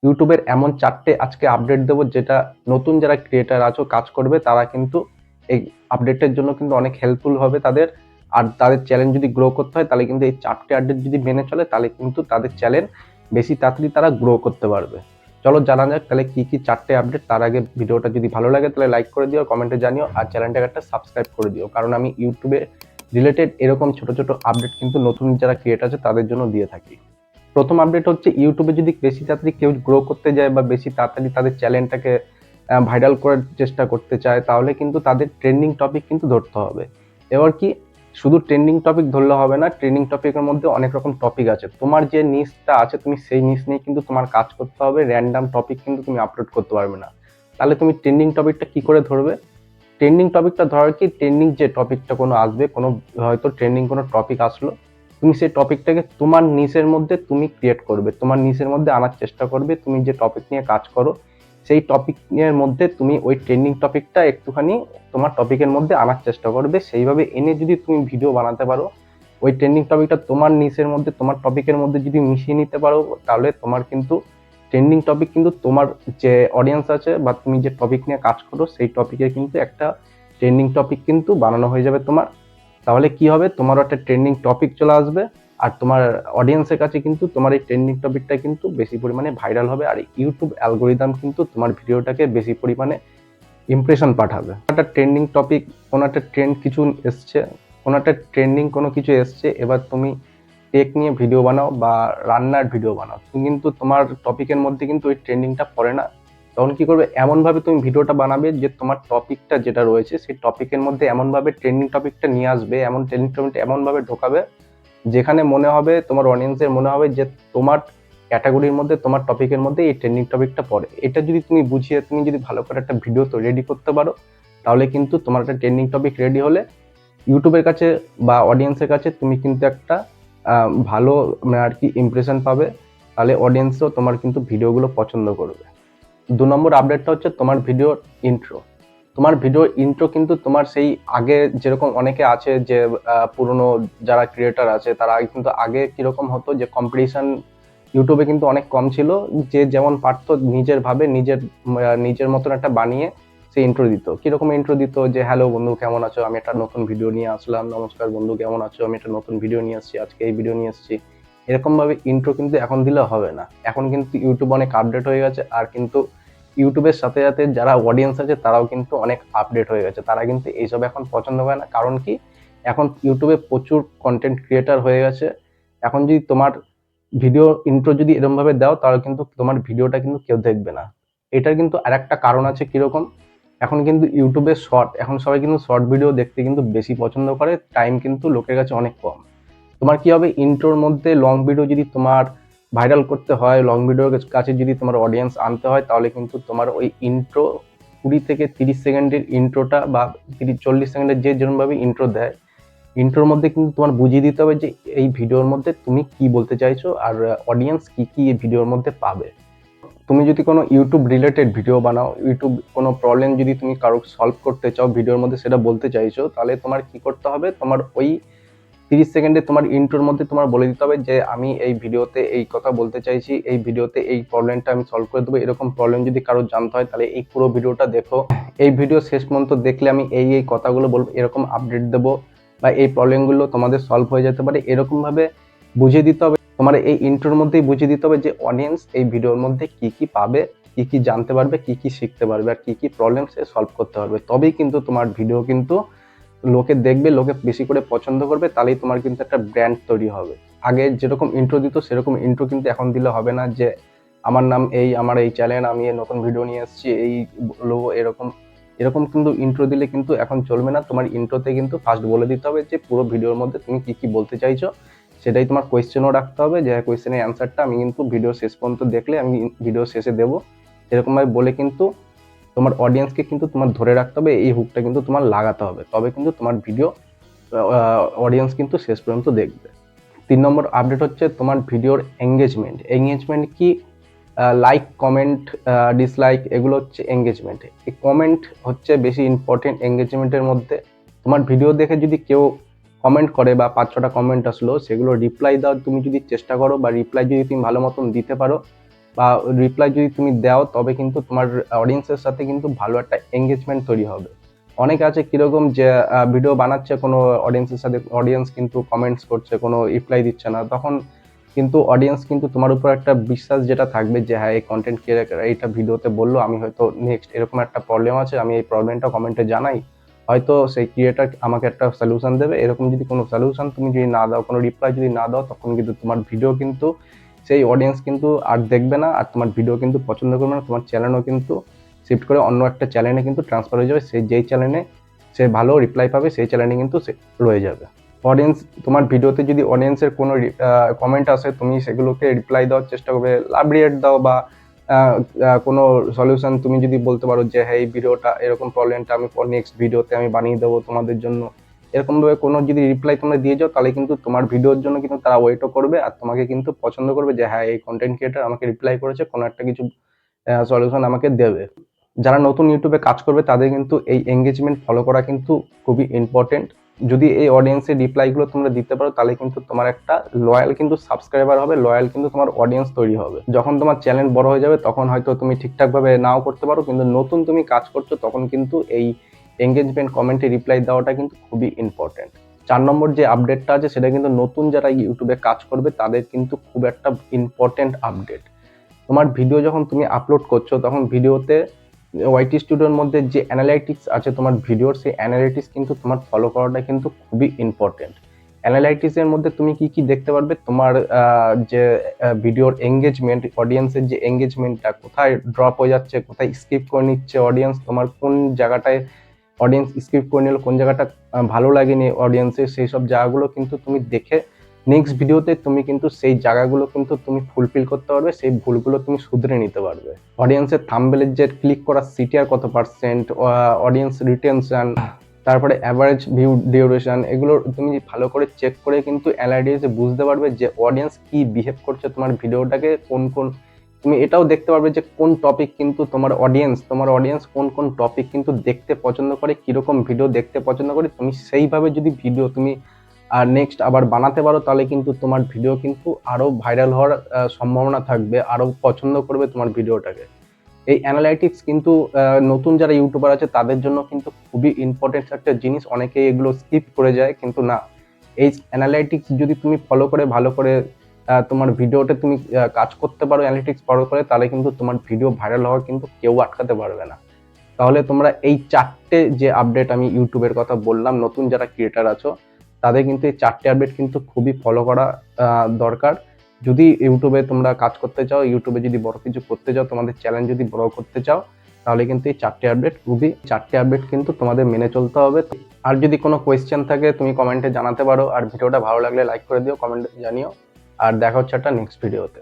ইউটিউবের এমন 4টে আজকে আপডেট দেবো, যেটা নতুন যারা ক্রিয়েটার আছো কাজ করবে তারা কিন্তু এই আপডেটের জন্য কিন্তু অনেক হেল্পফুল হবে তাদের। আর তাদের চ্যানেল যদি গ্রো করতে হয় তাহলে কিন্তু এই 4টে আপডেট যদি মেনে চলে তাহলে কিন্তু তাদের চ্যানেল বেশি তাড়াতাড়ি তারা গ্রো করতে পারবে। চলো জানা যাক তাহলে কি কি 4টে আপডেট। তার আগে ভিডিওটা যদি ভালো লাগে তাহলে লাইক করে দিও, কমেন্টে জানিও, আর চ্যানেলটাকে একটা সাবস্ক্রাইব করে দিও, কারণ আমি ইউটিউবে রিলেটেড এরকম ছোট ছোট আপডেট কিন্তু নতুন যারা ক্রিয়েটার আছে তাদের জন্য দিয়ে থাকি। প্রথম আপডেট হচ্ছে, ইউটিউবে যদি বেশি তাড়াতাড়ি কেউ গ্রো করতে যায় বা বেশি তাড়াতাড়ি তাদের চ্যানেলটাকে ভাইরাল করার চেষ্টা করতে চায়, তাহলে কিন্তু তাদের ট্রেন্ডিং টপিক কিন্তু ধরতে হবে। এবার কি, শুধু ট্রেন্ডিং টপিক ধরলে হবে না, ট্রেন্ডিং টপিকের মধ্যে অনেক রকম টপিক আছে। তোমার যে নিশটা আছে তুমি সেই নিশ নিয়ে কিন্তু তোমার কাজ করতে হবে। র্যান্ডাম টপিক কিন্তু তুমি আপলোড করতে পারবে না। তাহলে তুমি ট্রেন্ডিং টপিকটা কি করে ধরবে? ট্রেন্ডিং টপিকটা ধরার কি, ট্রেন্ডিং যে টপিকটা কোনো আসবে, কোনো হয়তো ট্রেন্ডিং কোনো টপিক আসলো, তুমি সেই টপিকটাকে তোমার নিশের মধ্যে তুমি ক্রিয়েট করবে, তোমার নিশের মধ্যে আনার চেষ্টা করবে। তুমি যে টপিক নিয়ে কাজ করো সেই টপিক এর মধ্যে তুমি ওই ট্রেন্ডিং টপিকটা একটুখানি তোমার টপিকের মধ্যে আনার চেষ্টা করবে। সেইভাবে এনে যদি তুমি ভিডিও বানাতে পারো, ওই ট্রেন্ডিং টপিকটা তোমার নিশের মধ্যে তোমার টপিকের মধ্যে যদি মিশিয়ে নিতে পারো, তাহলে তোমার কিন্তু ট্রেন্ডিং টপিক কিন্তু তোমার যে অডিয়েন্স আছে বা তুমি যে টপিক নিয়ে কাজ করো সেই টপিকে কিন্তু একটা ট্রেন্ডিং টপিক কিন্তু বানানো হয়ে যাবে তোমার। তাহলে কি হবে, তোমারও একটা ট্রেন্ডিং টপিক চলে আসবে, আর তোমার অডিয়েন্সের কাছে কিন্তু তোমার এই ট্রেন্ডিং টপিকটা কিন্তু বেশি পরিমাণে ভাইরাল হবে। আর ইউটিউব অ্যালগোরিদম কিন্তু তোমার ভিডিওটাকে বেশি পরিমাণে ইমপ্রেশন পাঠাবে। একটা ট্রেন্ডিং টপিক, কোনো একটা ট্রেন্ড কিছু এসছে, কোনো একটা ট্রেন্ডিং কোনো কিছু এসছে, এবার তুমি টেক নিয়ে ভিডিও বানাও বা রান্নার ভিডিও বানাও, তুমি কিন্তু তোমার টপিকের মধ্যে কিন্তু ওই ট্রেন্ডিংটা পড়ে না। তখন কি করবে, এমনভাবে তুমি ভিডিওটা বানাবে যে তোমার টপিকটা যেটা রয়েছে সেই টপিকের মধ্যে এমনভাবে ট্রেন্ডিং টপিকটা নিয়ে আসবে, এমন ট্রেন্ডিং টপিকটা এমনভাবে ঢোকাবে যেখানে মনে হবে তোমার অডিয়েন্সের মনে হবে যে তোমার ক্যাটাগরির মধ্যে তোমার টপিকের মধ্যে এই ট্রেন্ডিং টপিকটা পড়ে। এটা যদি তুমি বুঝিয়ে তুমি যদি ভালো করে একটা ভিডিও তো রেডি করতে পারো, তাহলে কিন্তু তোমার একটা ট্রেন্ডিং টপিক রেডি হলে ইউটিউবের কাছে বা অডিয়েন্সের কাছে তুমি কিন্তু একটা ভালো আর কি ইমপ্রেশন পাবে। তাহলে অডিয়েন্সও তোমার কিন্তু ভিডিওগুলো পছন্দ করবে। 2 নম্বর আপডেটটা হচ্ছে তোমার ভিডিওর ইন্ট্রো। তোমার ভিডিওর ইন্ট্রো কিন্তু তোমার সেই আগে যেরকম অনেকে আছে যে পুরনো যারা ক্রিয়েটার আছে তারা কিন্তু আগে কিরকম হতো যে কম্পিটিশন ইউটিউবে কিন্তু অনেক কম ছিল, যে যেমন পারতো নিজের ভাবে নিজের মতন একটা বানিয়ে সে ইন্ট্রো দিত। কিরকম ইন্ট্রো দিত, যে হ্যালো বন্ধু কেমন আছো, আমি একটা নতুন ভিডিও নিয়ে আসলাম, নমস্কার বন্ধু কেমন আছো, আমি একটা নতুন ভিডিও নিয়ে আসছি, আজকে এই ভিডিও নিয়ে আসছি। এরকম ভাবে ইন্ট্রো কিন্তু এখন দিলে হবে না। এখন কিন্তু ইউটিউব অনেক আপডেট হয়ে গেছে, আর কিন্তু ইউটিউবের সাথে সাথে যারা অডিয়েন্স আছে তারাও কিন্তু অনেক আপডেট হয়ে গেছে, তারা কিন্তু এইসব এখন পছন্দ করে না। কারণ কি, এখন ইউটিউবে প্রচুর কন্টেন্ট ক্রিয়েটার হয়ে গেছে। এখন যদি তোমার ভিডিও ইন্ট্রো যদি এরকম ভাবে দাও তাহলে কিন্তু তোমার ভিডিওটা কিন্তু কেউ দেখবে না। এটার কিন্তু আরেকটা কারণ আছে, কিরকম, এখন কিন্তু ইউটিউবে শর্ট, এখন সবাই কিন্তু শর্ট ভিডিও দেখতে কিন্তু বেশি পছন্দ করে, টাইম কিন্তু লোকের কাছে অনেক কম। তোমার কি হবে, ইন্ট্রোর মধ্যে লং ভিডিও যদি তোমার ভাইরাল করতে হয়, লং ভিডিওর কাছে যদি তোমার অডিয়েন্স আনতে হয়, তাহলে কিন্তু তোমার ওই ইন্ট্রো 20 থেকে 30 সেকেন্ডের ইন্ট্রোটা বা 30-40 সেকেন্ডের যে যেরকমভাবে ইন্ট্রো দেয়, ইন্ট্রোর মধ্যে কিন্তু তোমার বুঝিয়ে দিতে হবে যে এই ভিডিওর মধ্যে তুমি কি বলতে চাইছো আর অডিয়েন্স কি কি এই ভিডিওর মধ্যে পাবে। তুমি যদি কোনো ইউটিউব রিলেটেড ভিডিও বানাও, ইউটিউব কোনো প্রবলেম যদি তুমি কারো সলভ করতে চাও ভিডিওর মধ্যে সেটা বলতে চাইছো, তাহলে তোমার কি করতে হবে, তোমার ওই 30 সেকেন্ডে তোমার ইন্ট্রোর মধ্যে তোমার বলে দিতে হবে যে আমি এই ভিডিওতে এই কথা বলতে চাইছি, এই ভিডিওতে এই প্রবলেমটা আমি সলভ করে দেবো। এরকম প্রবলেম যদি কারো জানতে হয় তাহলে এই পুরো ভিডিওটা দেখো, এই ভিডিও শেষ পর্যন্ত দেখলে আমি এই এই কথাগুলো বলবো, এরকম আপডেট দেবো, বা এই প্রবলেমগুলো তোমাদের সলভ হয়ে যেতে পারে। এরকম ভাবে বুঝিয়ে দিতে হবে, তোমার এই ইন্ট্রোর মধ্যেই বুঝিয়ে দিতে হবে যে অডিয়েন্স এই ভিডিওর মধ্যে কি কি পাবে, কি কি জানতে পারবে, কি কি শিখতে পারবে, আর কি কি প্রবলেম সে সলভ করতে পারবে। তবেই কিন্তু তোমার ভিডিও কিন্তু লোকে দেখবে, লোকে বেশি করে পছন্দ করবে, তাহলেই তোমার কিন্তু একটা ব্র্যান্ড তৈরি হবে। আগে যেরকম ইন্ট্রো দিত সেরকম ইন্ট্রো কিন্তু এখন দিলে হবে না, যে আমার নাম এই, আমার এই চ্যানেল, আমি এই নতুন ভিডিও নিয়ে এসেছি, এই লোগো, এরকম এরকম কিন্তু ইন্ট্রো দিলে কিন্তু এখন চলবে না। তোমার ইন্ট্রোতে কিন্তু ফার্স্ট বলে দিতে হবে যে পুরো ভিডিওর মধ্যে তুমি কি কি বলতে চাইছো, সেটাই তোমার কোয়েশ্চেনও রাখতে হবে, যে কোয়েশ্চেনের অ্যান্সারটা আমি কিন্তু ভিডিও শেষ পর্যন্ত দেখলে আমি ভিডিও শেষে দেবো। এরকমভাবে বলে কিন্তু তোমার অডিয়েন্সকে কিন্তু তোমার ধরে রাখতে হবে, এই হুকটা কিন্তু তোমার লাগাতে হবে, তবে কিন্তু তোমার ভিডিও অডিয়েন্স কিন্তু শেষ পর্যন্ত দেখবে। 3 নম্বর আপডেট হচ্ছে তোমার ভিডিওর এঙ্গেজমেন্ট। এঙ্গেজমেন্ট কি, লাইক, কমেন্ট, ডিসলাইক, এগুলো হচ্ছে এঙ্গেজমেন্ট। এই কমেন্ট হচ্ছে বেশি ইম্পর্টেন্ট এঙ্গেজমেন্টের মধ্যে। তোমার ভিডিও দেখে যদি কেউ কমেন্ট করে বা 5-6টা কমেন্ট আসলো, সেগুলো রিপ্লাই দেওয়ার তুমি যদি চেষ্টা করো বা রিপ্লাই যদি তুমি ভালো মতন দিতে পারো, বা রিপ্লাই যদি তুমি দাও, তবে কিন্তু তোমার অডিয়েন্সের সাথে কিন্তু ভালো একটা এঙ্গেজমেন্ট তৈরি হবে। অনেকে আছে কিরকম যে ভিডিও বানাচ্ছে, কোনো অডিয়েন্সের সাথে অডিয়েন্স কিন্তু কমেন্টস করছে, কোনো রিপ্লাই দিচ্ছে না, তখন কিন্তু অডিয়েন্স কিন্তু তোমার উপর একটা বিশ্বাস যেটা থাকবে যে হ্যাঁ, এই কন্টেন্ট ক্রিয়েটর এইটা ভিডিওতে বললো, আমি হয়তো নেক্সট এরকম একটা প্রবলেম আছে, আমি এই প্রবলেমটা কমেন্টে জানাই, হয়তো সেই ক্রিয়েটর আমাকে একটা সলিউশন দেবে। এরকম যদি কোনো সলিউশন তুমি যদি না দাও, কোনো রিপ্লাই যদি না দাও, তখন কিন্তু তোমার ভিডিও কিন্তু সেই অডিয়েন্স কিন্তু আর দেখবে না, আর তোমার ভিডিও কিন্তু পছন্দ করবে না, তোমার চ্যানেলও কিন্তু শিফট করে অন্য একটা চ্যানেলে কিন্তু ট্রান্সফার হয়ে যাবে। সেই যেই চ্যানেলে সে ভালো রিপ্লাই পাবে, সেই চ্যানেলে কিন্তু সে রয়ে যাবে। অডিয়েন্স, তোমার ভিডিওতে যদি অডিয়েন্সের কোনো কমেন্ট আসে, তুমি সেগুলোকে রিপ্লাই দেওয়ার চেষ্টা করবে, লাভ রিয়েক্ট দাও, বা কোনো সলিউশন তুমি যদি বলতে পারো যে হ্যাঁ, এই ভিডিওটা এরকম প্রবলেমটা আমি নেক্সট ভিডিওতে আমি বানিয়ে দেবো তোমাদের জন্য, এরকমভাবে কোনো যদি রিপ্লাই তোমরা দিয়ে যাও, তাহলে কিন্তু তোমার ভিডিওর জন্য কিন্তু তারা ওয়েটও করবে, আর তোমাকে কিন্তু পছন্দ করবে যে হ্যাঁ, এই কন্টেন্ট ক্রিয়েটর আমাকে রিপ্লাই করেছে, কোনো একটা কিছু সলিউশন আমাকে দেবে। যারা নতুন ইউটিউবে কাজ করবে, তাদের কিন্তু এই এঙ্গেজমেন্ট ফলো করা কিন্তু খুবই ইম্পর্টেন্ট। যদি এই অডিয়েন্সের রিপ্লাইগুলো তোমরা দিতে পারো, তাহলে কিন্তু তোমার একটা লয়াল কিন্তু সাবস্ক্রাইবার হবে, লয়াল কিন্তু তোমার অডিয়েন্স তৈরি হবে। যখন তোমার চ্যানেল বড় হয়ে যাবে, তখন হয়তো তুমি ঠিকঠাকভাবে নাও করতে পারো, কিন্তু নতুন তুমি কাজ করছো, তখন কিন্তু এই এঙ্গেজমেন্ট কমেন্টে রিপ্লাই দেওয়াটা কিন্তু খুবই ইম্পর্টেন্ট। 4 নম্বর যে আপডেটটা আছে, সেটা কিন্তু নতুন যারা ইউটিউবে কাজ করবে তাদের কিন্তু খুব একটা ইম্পর্টেন্ট আপডেট। তোমার ভিডিও যখন তুমি আপলোড করছো, তখন ভিডিওতে ওয়াইটি স্টুডিওর মধ্যে যে অ্যানালাইটিক্স আছে তোমার ভিডিওর, সেই অ্যানালাইটিক্স কিন্তু তোমার ফলো করাটা কিন্তু খুবই ইম্পর্টেন্ট। অ্যানালাইটিক্সের মধ্যে তুমি কি কি দেখতে পারবে, তোমার যে ভিডিওর এঙ্গেজমেন্ট, অডিয়েন্সের যে এঙ্গেজমেন্টটা কোথায় ড্রপ হয়ে যাচ্ছে, কোথায় স্কিপ করে নিচ্ছে অডিয়েন্স, তোমার কোন জায়গাটায় অডিয়েন্স স্কিপ করে নিল, কোন জায়গাটা ভালো লাগেনি অডিয়েন্সের, সেই সব জায়গাগুলো কিন্তু তুমি দেখে নেক্সট ভিডিওতে তুমি কিন্তু সেই জায়গাগুলো কিন্তু তুমি ফুলফিল করতে পারবে, সেই ভুলগুলো তুমি শুধরে নিতে পারবে। অডিয়েন্সের থাম্বনেলের যে ক্লিক করার সিটিআর কত পার্সেন্ট, অডিয়েন্স রিটেনশন, তারপরে অ্যাভারেজ ভিউ ডিউরেশন, এগুলো তুমি ভালো করে চেক করে কিন্তু অ্যানালাইটিক্সে বুঝতে পারবে যে অডিয়েন্স কি বিহেভ করছে তোমার ভিডিওটাকে, কোন কোন, তুমি এটাও দেখতে পারবে যে কোন টপিক কিন্তু তোমার অডিয়েন্স কোন কোন টপিক কিন্তু দেখতে পছন্দ করে, কিরকম ভিডিও দেখতে পছন্দ করে, তুমি সেইভাবে যদি ভিডিও তুমি আর নেক্সট আবার বানাতে পারো, তাহলে কিন্তু তোমার ভিডিও কিন্তু আরো ভাইরাল হওয়ার সম্ভাবনা থাকবে, আরো পছন্দ করবে তোমার ভিডিওটাকে। এই অ্যানালাইটিক্স কিন্তু নতুন যারা ইউটিউবার আছে তাদের জন্য কিন্তু খুবই ইম্পর্টেন্ট একটা জিনিস। অনেকে এগুলো স্কিপ করে যায়, কিন্তু না, এই অ্যানালাইটিক্স যদি তুমি ফলো করে ভালো করে তোমার ভিডিওতে তুমি কাজ করতে পারো অ্যানালিটিক্স ফলো করে, তাহলে কিন্তু তোমার ভিডিও ভাইরাল হওয়া কিন্তু কেউ আটকাতে পারবে না। তাহলে তোমরা এই 4টে যে আপডেট আমি ইউটিউবের কথা বললাম, নতুন যারা ক্রিয়েটার আছো তাদের কিন্তু এই 4টে আপডেট কিন্তু খুবই ফলো করা দরকার। যদি ইউটিউবে তোমরা কাজ করতে চাও, ইউটিউবে যদি বড় কিছু করতে চাও, তোমাদের চ্যানেল যদি বড় করতে চাও, তাহলে কিন্তু এই 4টে আপডেট কিন্তু তোমাদের মেনে চলতে হবে। আর যদি কোনো কোয়েশ্চেন থাকে, তুমি কমেন্টে জানাতে পারো, আর ভিডিওটা ভালো লাগলে লাইক করে দিও, কমেন্টে জানিও। আর দেখা হচ্ছে একটা নেক্সট ভিডিওতে।